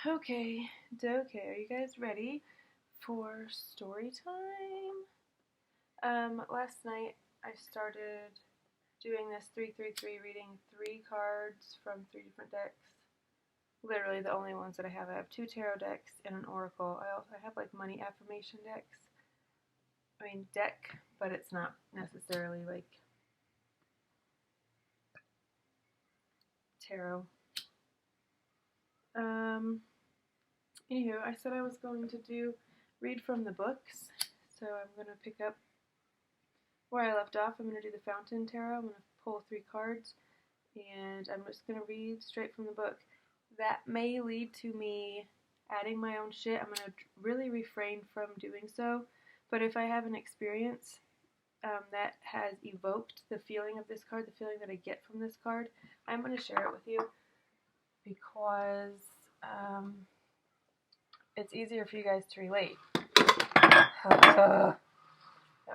Okay, are you guys ready for story time? Last night I started doing this 333, reading 3 cards from 3 different decks. Literally the only ones that I have. I have 2 tarot decks and an oracle. I also have like money affirmation decks. Deck, but it's not necessarily like tarot. Anywho, I said I was going to read from the books, so I'm going to pick up where I left off. I'm going to do the Fountain Tarot. I'm going to pull 3 cards, and I'm just going to read straight from the book. That may lead to me adding my own shit. I'm going to really refrain from doing so, but if I have an experience that has evoked the feeling of this card, the feeling that I get from this card, I'm going to share it with you because it's easier for you guys to relate. That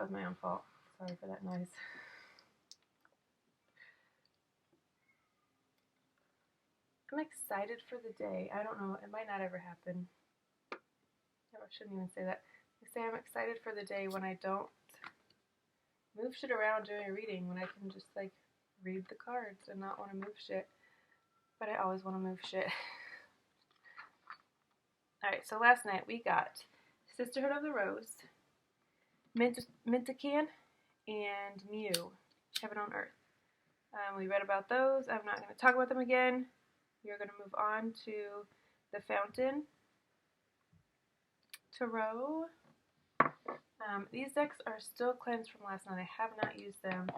was my own fault. Sorry for that noise. I'm excited for the day. I don't know. It might not ever happen. I shouldn't even say that. I say I'm excited for the day when I don't move shit around during a reading, when I can just like read the cards and not want to move shit. But I always want to move shit. Alright, so last night we got Sisterhood of the Rose, Mintacan, and Mew, Heaven on Earth. We read about those. I'm not going to talk about them again. We are going to move on to the Fountain Tarot. These decks are still cleansed from last night. I have not used them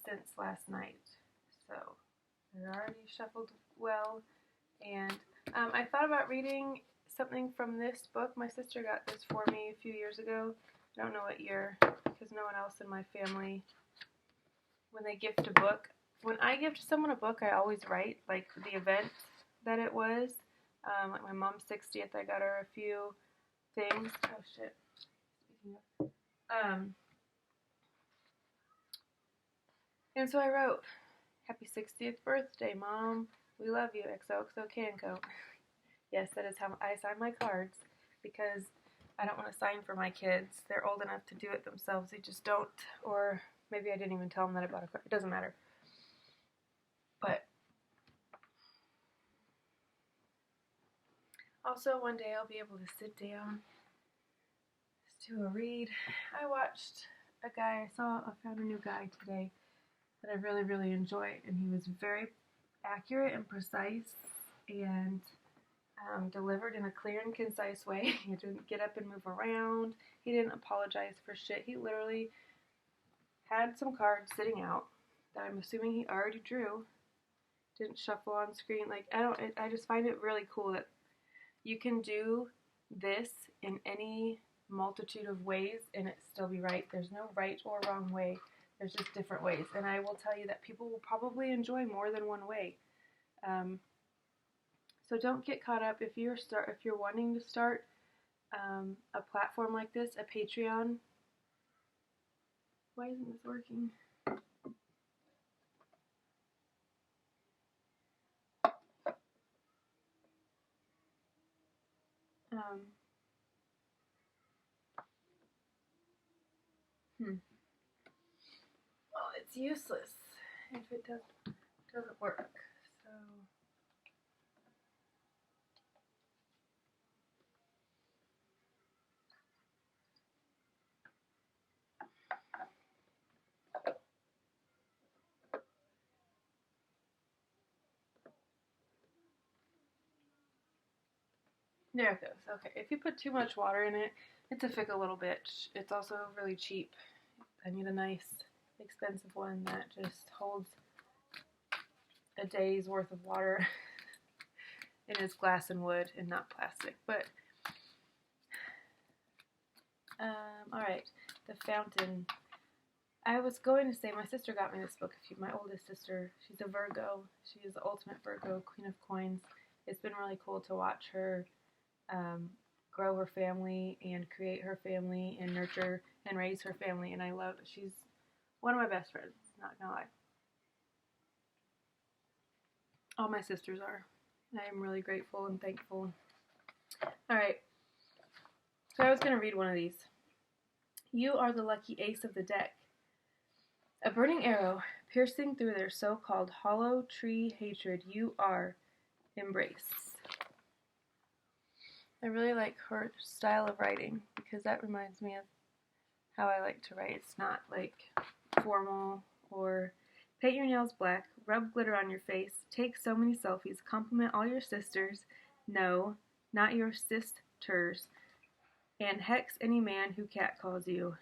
since last night, so they're already shuffled well. And I thought about reading something from this book. My sister got this for me a few years ago. I don't know what year, because no one else in my family, when they gift a book, when I gift someone a book, I always write like the event that it was. Like my mom's 60th, I got her a few things. Oh shit. And so I wrote, "Happy 60th birthday, Mom. We love you, XOXO Canco." Yes, that is how I sign my cards, because I don't want to sign for my kids. They're old enough to do it themselves. They just don't. Or maybe I didn't even tell them that I bought a card. It doesn't matter. But also one day I'll be able to sit down, do a read. I found a new guy today that I really, really enjoyed, and he was very accurate and precise and delivered in a clear and concise way. He didn't get up and move around. He didn't apologize for shit. He literally had some cards sitting out that I'm assuming he already drew. Didn't shuffle on screen. I just find it really cool that you can do this in any multitude of ways and it still be right. There's no right or wrong way. There's just different ways. And I will tell you that people will probably enjoy more than one way. So don't get caught up if you're wanting to start a platform like this, a Patreon. Why isn't this working? Well, it's useless if it doesn't work. So there it goes. Okay, if you put too much water in it, it's a fickle little bitch. It's also really cheap. I need a nice, expensive one that just holds a day's worth of water. And it's glass and wood and not plastic. But alright, the Fountain. I was going to say, my sister got me this book. My oldest sister, she's a Virgo. She is the ultimate Virgo, Queen of Coins. It's been really cool to watch her grow her family and create her family and nurture and raise her family. And she's one of my best friends, not gonna lie. All my sisters are. I am really grateful and thankful Alright, so I was going to read one of these. You are the lucky ace of the deck. A burning arrow piercing through their so-called hollow tree hatred. You are Empress. I really like her style of writing because that reminds me of how I like to write. It's not like formal or paint your nails black, rub glitter on your face, take so many selfies, compliment all your sisters, no, not your sisters, and hex any man who catcalls you.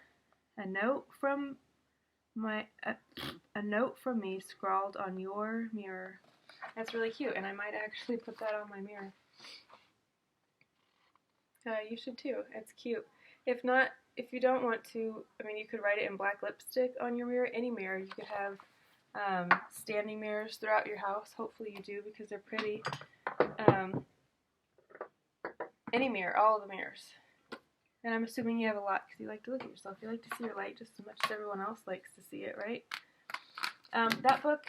A note from me scrawled on your mirror. That's really cute, and I might actually put that on my mirror. You should too. It's cute. If not, if you don't want to, I mean, you could write it in black lipstick on your mirror. Any mirror. You could have standing mirrors throughout your house. Hopefully you do because they're pretty. Any mirror, all of the mirrors. And I'm assuming you have a lot because you like to look at yourself. You like to see your light just as much as everyone else likes to see it, right? That book,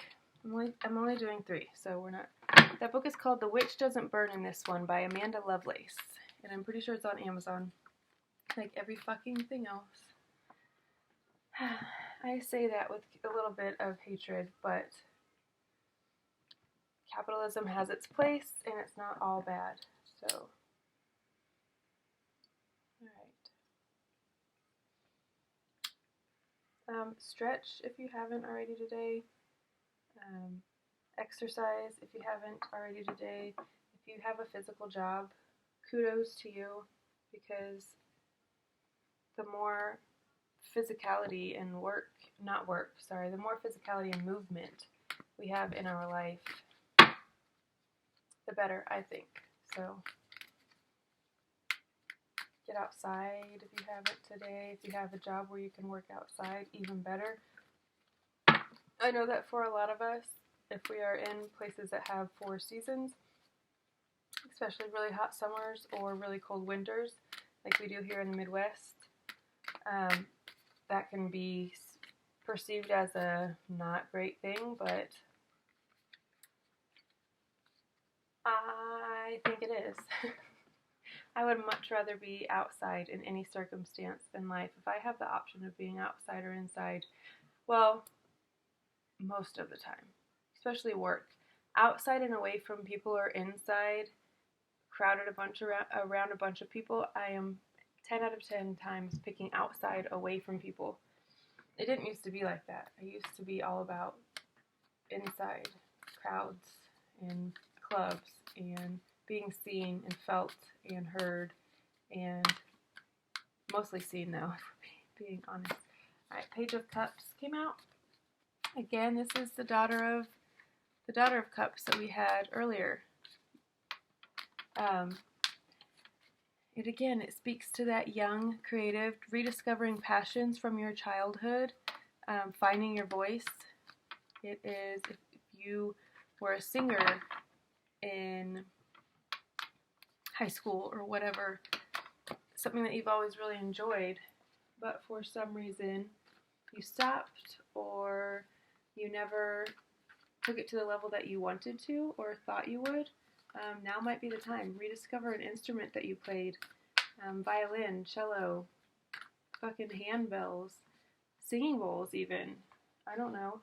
I'm only doing 3, so we're not. That book is called The Witch Doesn't Burn in This One by Amanda Lovelace. And I'm pretty sure it's on Amazon. Like every fucking thing else. I say that with a little bit of hatred, but capitalism has its place and it's not all bad. So, alright. Stretch if you haven't already today. Exercise if you haven't already today. If you have a physical job, kudos to you because the more physicality and the more physicality and movement we have in our life, the better, I think. So get outside if you haven't today. If you have a job where you can work outside, even better. I know that for a lot of us, if we are in places that have 4 seasons, especially really hot summers or really cold winters, like we do here in the Midwest, that can be perceived as a not great thing, but I think it is. I would much rather be outside in any circumstance in life. If I have the option of being outside or inside, well, most of the time, especially work, outside and away from people or inside, crowded around a bunch of people, I am 10 out of 10 times picking outside away from people. It didn't used to be like that. I used to be all about inside crowds and clubs and being seen and felt and heard, and mostly seen though, if we're being honest. Alright, Page of Cups came out. Again, this is the Daughter of Cups that we had earlier. It speaks to that young, creative, rediscovering passions from your childhood, finding your voice. It is, if you were a singer in high school or whatever, something that you've always really enjoyed, but for some reason you stopped or you never took it to the level that you wanted to or thought you would, now might be the time. Rediscover an instrument that you played, violin, cello, fucking handbells, singing bowls even, I don't know.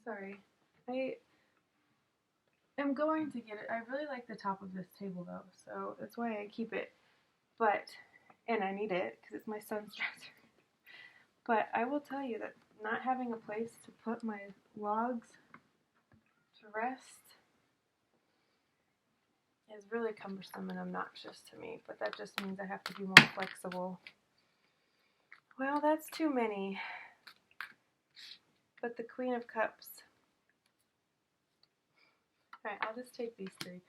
Sorry, I am going to get it. I really like the top of this table though, so that's why I keep it, and I need it because it's my son's dresser. But I will tell you that not having a place to put my logs to rest is really cumbersome and obnoxious to me, but that just means I have to be more flexible. Well, that's too many. But the Queen of Cups. Alright, I'll just take these 3.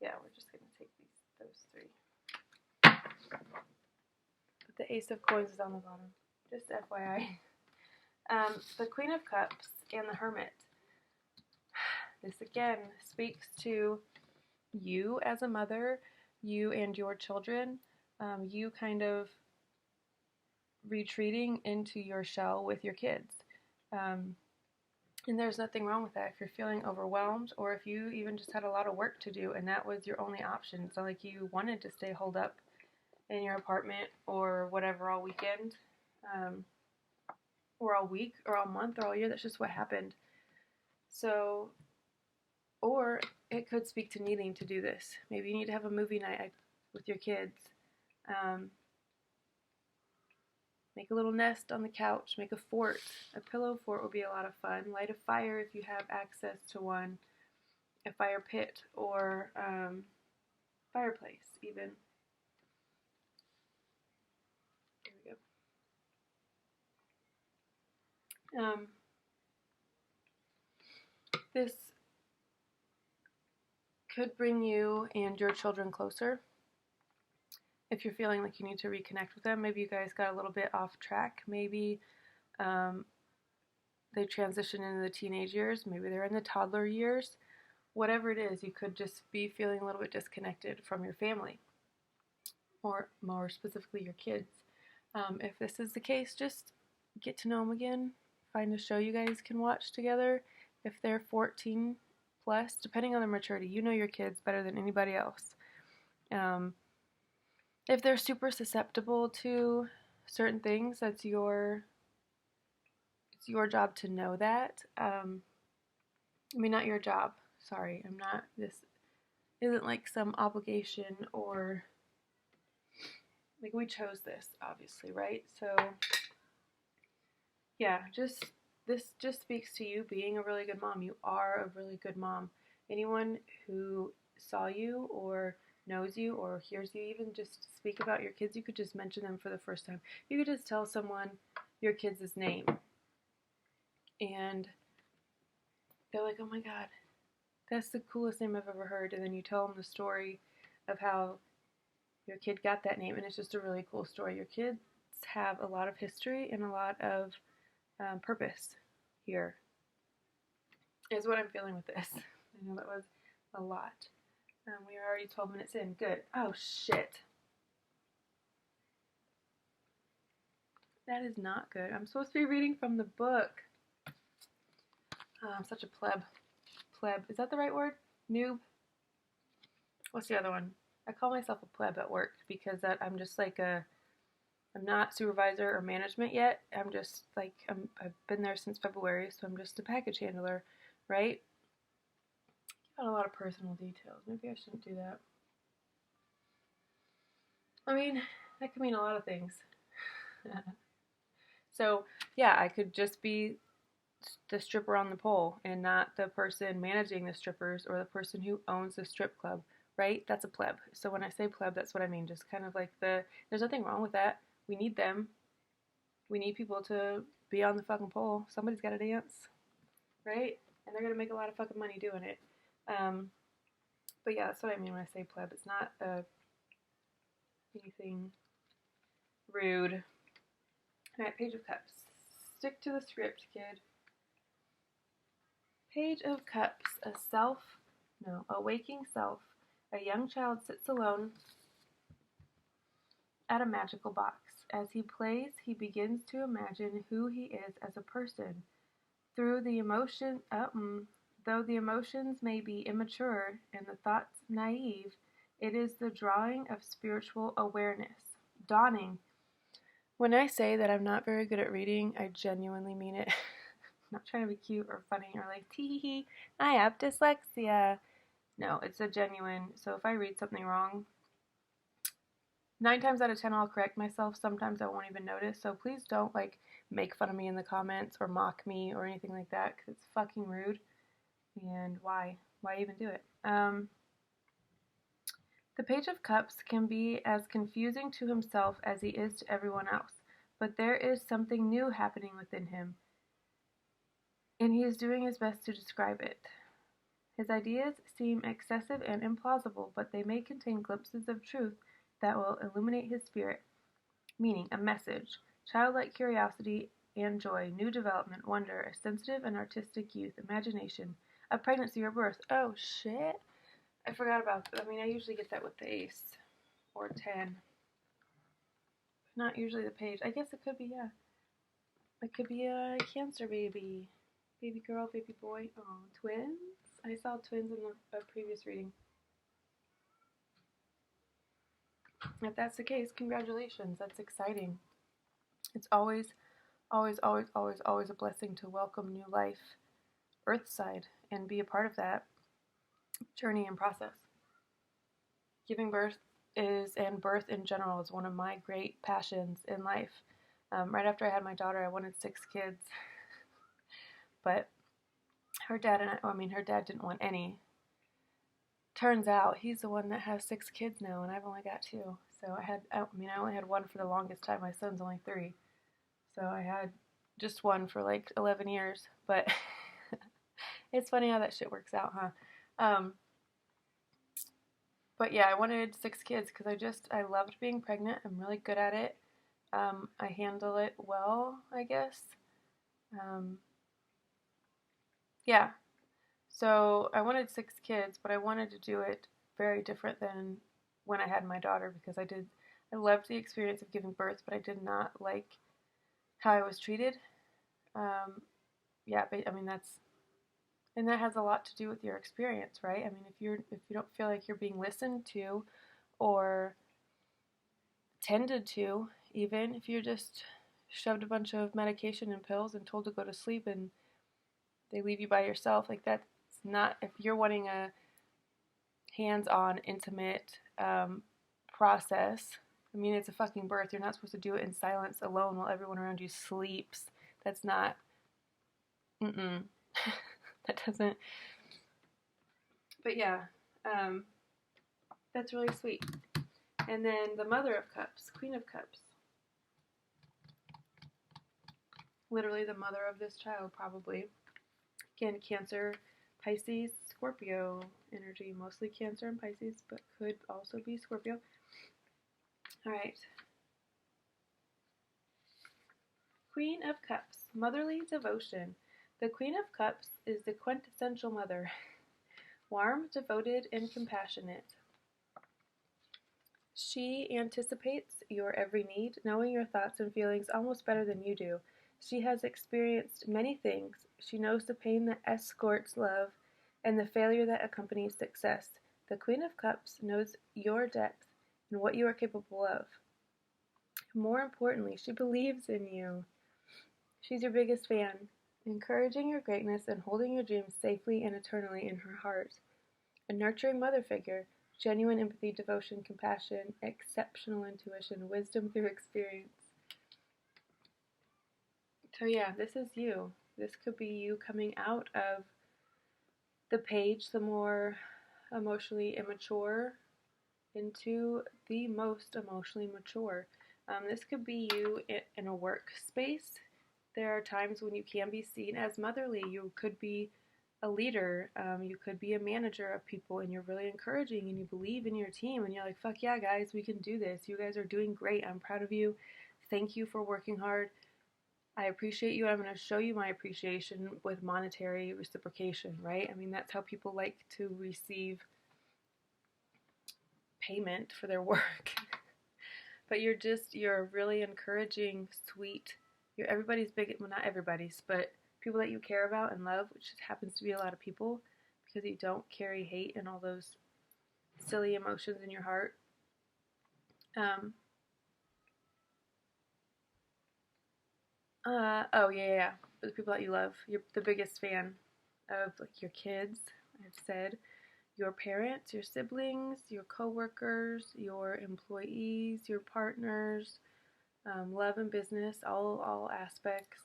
Yeah, we're just going to take those 3. But the Ace of Coins is on the bottom. Just FYI. The Queen of Cups and the Hermit. This again speaks to you as a mother, you and your children, you kind of retreating into your shell with your kids. And there's nothing wrong with that. If you're feeling overwhelmed, or if you even just had a lot of work to do and that was your only option, it's not like you wanted to stay holed up in your apartment or whatever all weekend, or all week, or all month, or all year. That's just what happened. So, or it could speak to needing to do this. Maybe you need to have a movie night with your kids. Make a little nest on the couch. Make a fort. A pillow fort would be a lot of fun. Light a fire if you have access to one. A fire pit or fireplace, even. There we go. This could bring you and your children closer. If you're feeling like you need to reconnect with them, maybe you guys got a little bit off track. Maybe they transition into the teenage years. Maybe they're in the toddler years. Whatever it is, you could just be feeling a little bit disconnected from your family, or more specifically your kids. If this is the case, just get to know them again. Find a show you guys can watch together. If they're 14 plus, depending on their maturity, you know your kids better than anybody else. If they're super susceptible to certain things, it's your job to know that. Not your job. Sorry, I'm not. This isn't like some obligation, or like we chose this, obviously, right? So, yeah, this just speaks to you being a really good mom. You are a really good mom. Anyone who saw you or knows you or hears you even just speak about your kids, you could just mention them for the first time. You could just tell someone your kids' name, and they're like, oh my god, that's the coolest name I've ever heard. And then you tell them the story of how your kid got that name, and it's just a really cool story. Your kids have a lot of history and a lot of purpose here, is what I'm feeling with this. I know that was a lot. We are already 12 minutes in. Good. Oh, shit. That is not good. I'm supposed to be reading from the book. I'm such a pleb. Pleb. Is that the right word? Noob? What's the other one? I call myself a pleb at work because I'm just like I'm not supervisor or management yet. I'm just like, I've been there since February, so I'm just a package handler, right? Got a lot of personal details. Maybe I shouldn't do that. I mean, that could mean a lot of things. So, yeah, I could just be the stripper on the pole and not the person managing the strippers or the person who owns the strip club, right? That's a pleb. So when I say pleb, that's what I mean. Just kind of like there's nothing wrong with that. We need them. We need people to be on the fucking pole. Somebody's got to dance, right? And they're going to make a lot of fucking money doing it. But yeah, that's what I mean when I say pleb. It's not anything rude. Alright, Page of Cups. Stick to the script, kid. Page of Cups. A waking self. A young child sits alone at a magical box. As he plays, he begins to imagine who he is as a person. Though the emotions may be immature and the thoughts naive, it is the drawing of spiritual awareness. Dawning. When I say that I'm not very good at reading, I genuinely mean it. I'm not trying to be cute or funny or like, tee-hee-hee, I have dyslexia. No, it's a genuine, so if I read something wrong, 9 times out of 10 I'll correct myself. Sometimes I won't even notice, so please don't like make fun of me in the comments or mock me or anything like that, because it's fucking rude. And why even do it? The Page of Cups can be as confusing to himself as he is to everyone else, but there is something new happening within him, and he is doing his best to describe it. His ideas seem excessive and implausible, but they may contain glimpses of truth that will illuminate his spirit, meaning a message, childlike curiosity and joy, new development, wonder, a sensitive and artistic youth, imagination, a pregnancy or birth. Oh, shit. I forgot about that. I mean, I usually get that with the ace or 10. Not usually the page. I guess it could be, yeah. It could be a Cancer baby. Baby girl, baby boy. Oh, twins? I saw twins in a previous reading. If that's the case, congratulations. That's exciting. It's always, always, always, always, always a blessing to welcome new life earthside and be a part of that journey and process. Giving birth and birth in general is one of my great passions in life. Right after I had my daughter, I wanted 6 kids, but her dad didn't want any. Turns out he's the one that has 6 kids now, and I've only got 2. So I only had 1 for the longest time. My son's only 3. So I had just 1 for like 11 years, but it's funny how that shit works out, huh? But yeah, I wanted 6 kids because I loved being pregnant. I'm really good at it. I handle it well, I guess. Yeah. So I wanted 6 kids, but I wanted to do it very different than when I had my daughter because I loved the experience of giving birth, but I did not like how I was treated. Yeah, but I mean and that has a lot to do with your experience, right? I mean, if you don't feel like you're being listened to or tended to, even if you're just shoved a bunch of medication and pills and told to go to sleep and they leave you by yourself, like that's not, if you're wanting a hands-on, intimate process, I mean, it's a fucking birth. You're not supposed to do it in silence alone while everyone around you sleeps. That's not, that doesn't, but yeah, that's really sweet. And then the Mother of Cups, Queen of Cups. Literally the mother of this child, probably. Again, Cancer, Pisces, Scorpio energy. Mostly Cancer and Pisces, but could also be Scorpio. All right. Queen of Cups, motherly devotion. The Queen of Cups is the quintessential mother. Warm, devoted, and compassionate. She anticipates your every need, knowing your thoughts and feelings almost better than you do. She has experienced many things. She knows the pain that escorts love and the failure that accompanies success. The Queen of Cups knows your depth and what you are capable of. More importantly, she believes in you. She's your biggest fan, encouraging your greatness and holding your dreams safely and eternally in her heart. A nurturing mother figure. Genuine empathy, devotion, compassion, exceptional intuition, wisdom through experience. So yeah, this is you. This could be you coming out of the page, the more emotionally immature, into the most emotionally mature. This could be you in a workspace. There are times when you can be seen as motherly. You could be a leader, you could be a manager of people, and you're really encouraging and you believe in your team and you're like, fuck yeah guys, we can do this, you guys are doing great, I'm proud of you, thank you for working hard, I appreciate you, I'm going to show you my appreciation with monetary reciprocation, right? I mean, that's how people like to receive payment for their work. But you're a really encouraging, sweet, you're everybody's big, well, not everybody's, but people that you care about and love, which happens to be a lot of people, because you don't carry hate and all those silly emotions in your heart. The people that you love. You're the biggest fan of like your kids, I've said, your parents, your siblings, your coworkers, your employees, your partners, love and business, all aspects.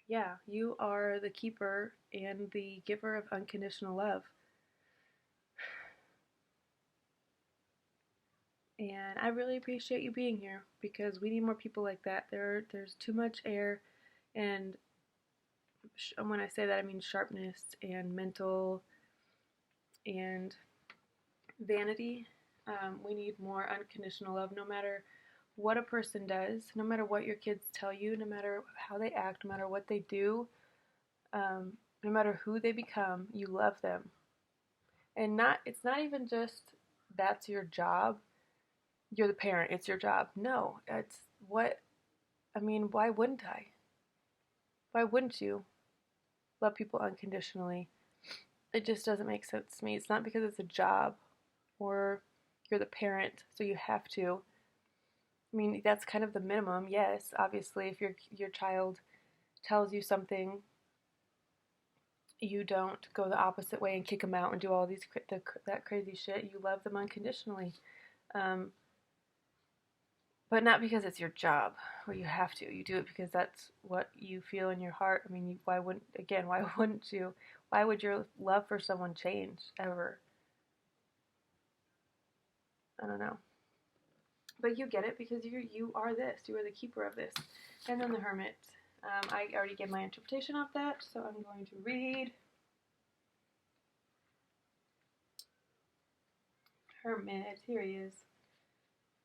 Yeah, you are the keeper and the giver of unconditional love. And I really appreciate you being here because we need more people like that. There's too much air, and when I say that, I mean sharpness and mental and vanity. We need more unconditional love no matter what a person does, no matter what your kids tell you, no matter how they act, no matter what they do, no matter who they become, you love them. And it's not even just that's your job, you're the parent, it's your job. No, why wouldn't I? Why wouldn't you love people unconditionally? It just doesn't make sense to me. It's not because it's a job or you're the parent, so you have to. I mean, that's kind of the minimum. Yes, obviously, if your child tells you something, you don't go the opposite way and kick them out and do all that crazy shit. You love them unconditionally, um, but not because it's your job or you have to. You do it because that's what you feel in your heart. I mean, why wouldn't why wouldn't you? Why would your love for someone change ever? I don't know. But you get it because you are this. You are the keeper of this. And then the Hermit. I already gave my interpretation of that, so I'm going to read Hermit. Here he is.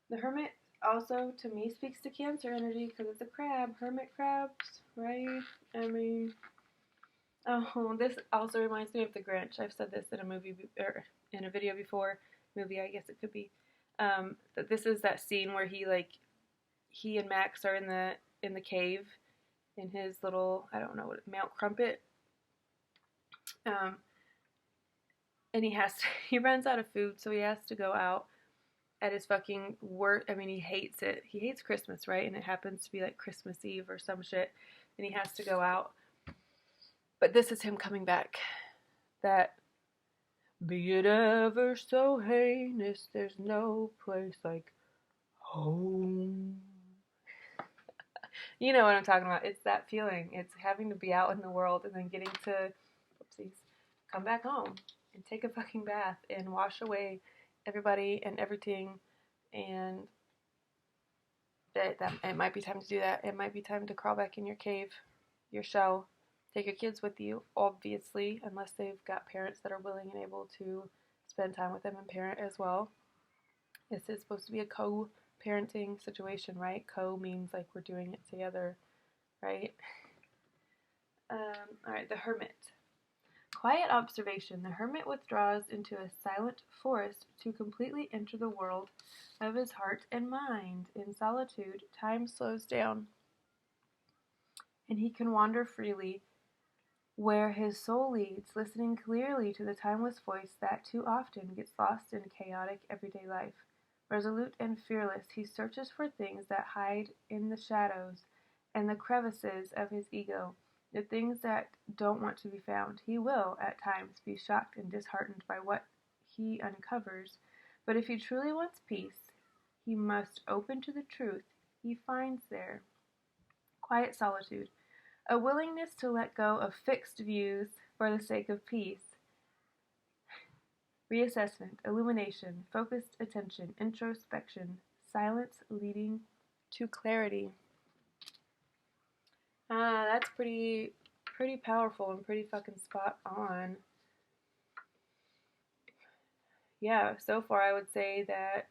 The Hermit also, to me, speaks to Cancer energy because it's a crab. Hermit crabs, right? I mean, oh, this also reminds me of The Grinch. I've said this in a movie, or in a video before. Movie, I guess it could be. That this is that scene where he and Max are in the cave in his little, I don't know what, Mount Crumpet. And he runs out of food, so he has to go out at his fucking work. I mean, he hates it. He hates Christmas, right? And it happens to be like Christmas Eve or some shit, and he has to go out. But this is him coming back. That, be it ever so heinous, there's no place like home. You know what I'm talking about. It's that feeling. It's having to be out in the world and then getting to, oopsies, come back home and take a fucking bath and wash away everybody and everything. And that it might be time to do that. It might be time to crawl back in your cave, your shell. Take your kids with you, obviously, unless they've got parents that are willing and able to spend time with them and parent as well. This is supposed to be a co-parenting situation, right? Co means like we're doing it together, right? Alright, the Hermit. Quiet observation. The hermit withdraws into a silent forest to completely enter the world of his heart and mind. In solitude, time slows down, and he can wander freely where his soul leads, listening clearly to the timeless voice that too often gets lost in chaotic everyday life. Resolute and fearless, he searches for things that hide in the shadows and the crevices of his ego, the things that don't want to be found. He will, at times, be shocked and disheartened by what he uncovers, but if he truly wants peace, he must open to the truth he finds there. Quiet solitude. A willingness to let go of fixed views for the sake of peace. Reassessment, illumination, focused attention, introspection, silence leading to clarity. That's pretty powerful and pretty fucking spot on. Yeah, so far I would say that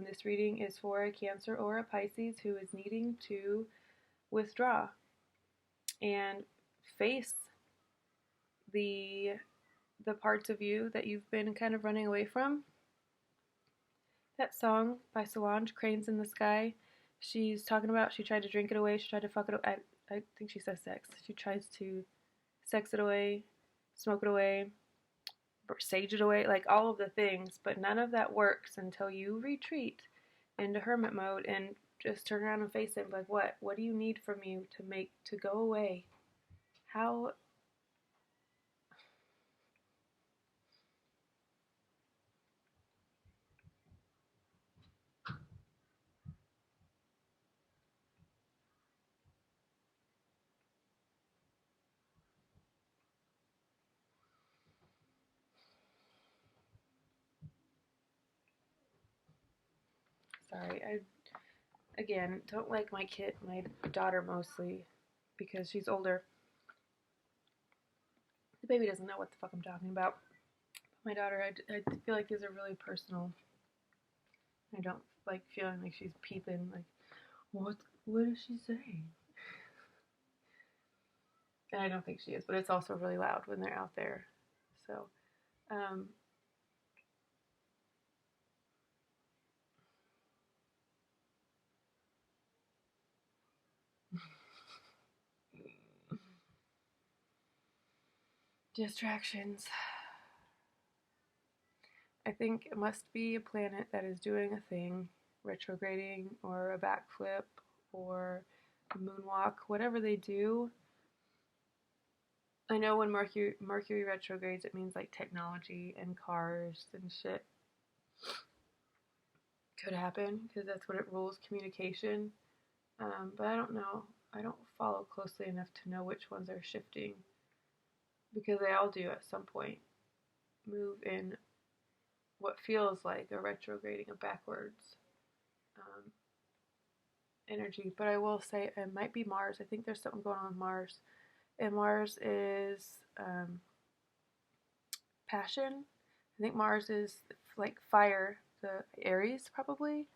this reading is for a Cancer or a Pisces who is needing to withdraw and face the parts of you that you've been kind of running away from. That song by Solange, Cranes in the Sky, she's talking about she tried to drink it away, she tried to fuck it away. I think she says sex. She tries to sex it away, smoke it away, sage it away, like all of the things, but none of that works until you retreat into hermit mode and just turn around and face it. Like, what do you need from me to go away? How? Sorry, I again don't like my daughter mostly, because she's older. The baby doesn't know what the fuck I'm talking about. My daughter, I feel like these are really personal. I don't like feeling like she's peeping, like, what is she saying? And I don't think she is, but it's also really loud when they're out there. So, um, Distractions. I think it must be a planet that is doing a thing, retrograding or a backflip or a moonwalk, whatever they do. I know when Mercury retrogrades, it means like technology and cars and shit could happen because that's what it rules, communication. But I don't know. I don't follow closely enough to know which ones are shifting because they all do at some point move in what feels like a retrograding, a backwards energy. But I will say it might be Mars. I think there's something going on with Mars. And Mars is passion. I think Mars is like fire, the Aries probably.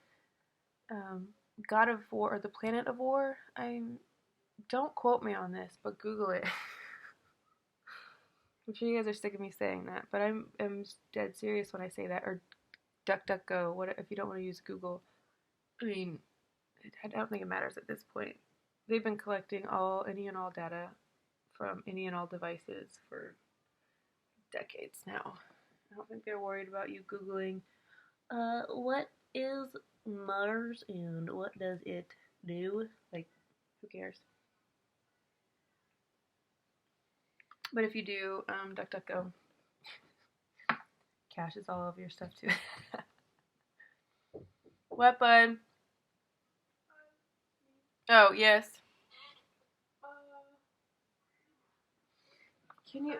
God of War, or the planet of war. Don't quote me on this, but Google it. I'm sure you guys are sick of me saying that, but I'm dead serious when I say that. Or DuckDuckGo. What if you don't want to use Google? I mean, I don't think it matters at this point. They've been collecting any and all data from any and all devices for decades now. I don't think they're worried about you Googling, what is Mars and what does it do? Like, who cares? But if you do, DuckDuckGo caches all of your stuff too. What, bud? Oh, yes. Can you? Oh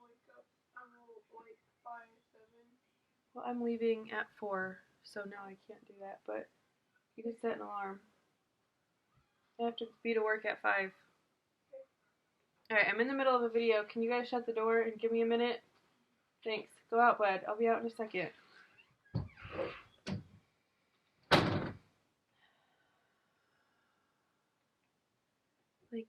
my God. Well, I'm leaving at 4, so now I can't do that, but you can set an alarm. I have to be to work at 5. Alright, I'm in the middle of a video. Can you guys shut the door and give me a minute? Thanks. Go out, bud. I'll be out in a second. Like,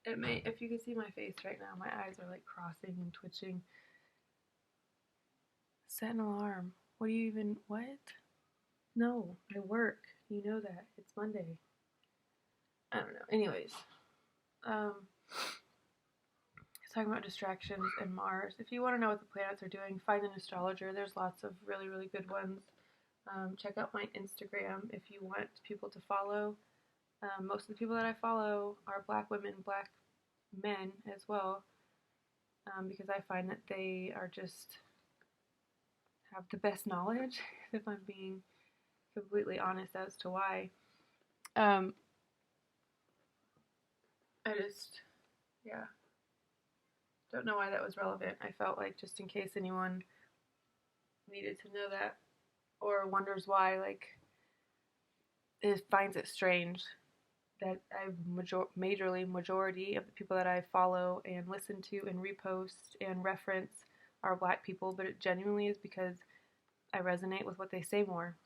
what? If you can see my face right now, my eyes are like crossing and twitching. Set an alarm. What? No, I work. You know that. It's Monday. I don't know. Anyways, talking about distractions and Mars. If you want to know what the planets are doing, find an astrologer. There's lots of really, really good ones. Check out my Instagram if you want people to follow. Most of the people that I follow are black women, black men as well, because I find that they are just have the best knowledge, if I'm being completely honest as to why. I just, yeah, don't know why that was relevant. I felt like just in case anyone needed to know that or wonders why, like, it finds it strange that majority of the people that I follow and listen to and repost and reference are black people, but it genuinely is because I resonate with what they say more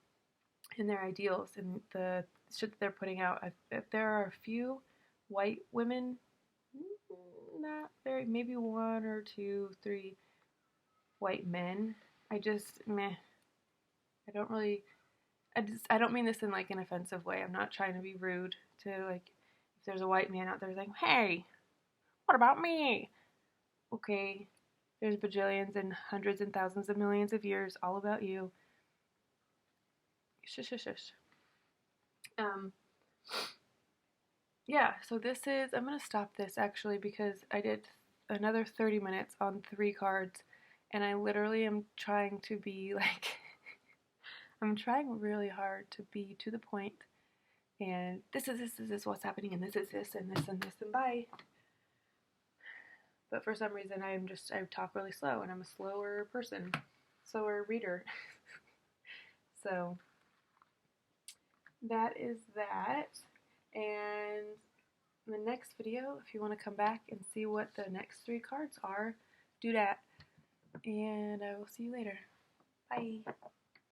and their ideals and the shit that they're putting out. If there are a few white women, not very, maybe 1 or 2, 3 white men, I just, meh. I don't mean this in like an offensive way. I'm not trying to be rude to, like, if there's a white man out there like, hey, what about me? Okay, there's bajillions and hundreds and thousands of millions of years all about you. Shush, shush, shush. Yeah, so I'm going to stop this actually because I did another 30 minutes on 3 cards and I literally am trying to be like, I'm trying really hard to be to the point and this is what's happening and this and this and this and bye. But for some reason I talk really slow and I'm a slower person, slower reader. So that is that. And in the next video, if you want to come back and see what the next 3 cards are, do that. And I will see you later. Bye.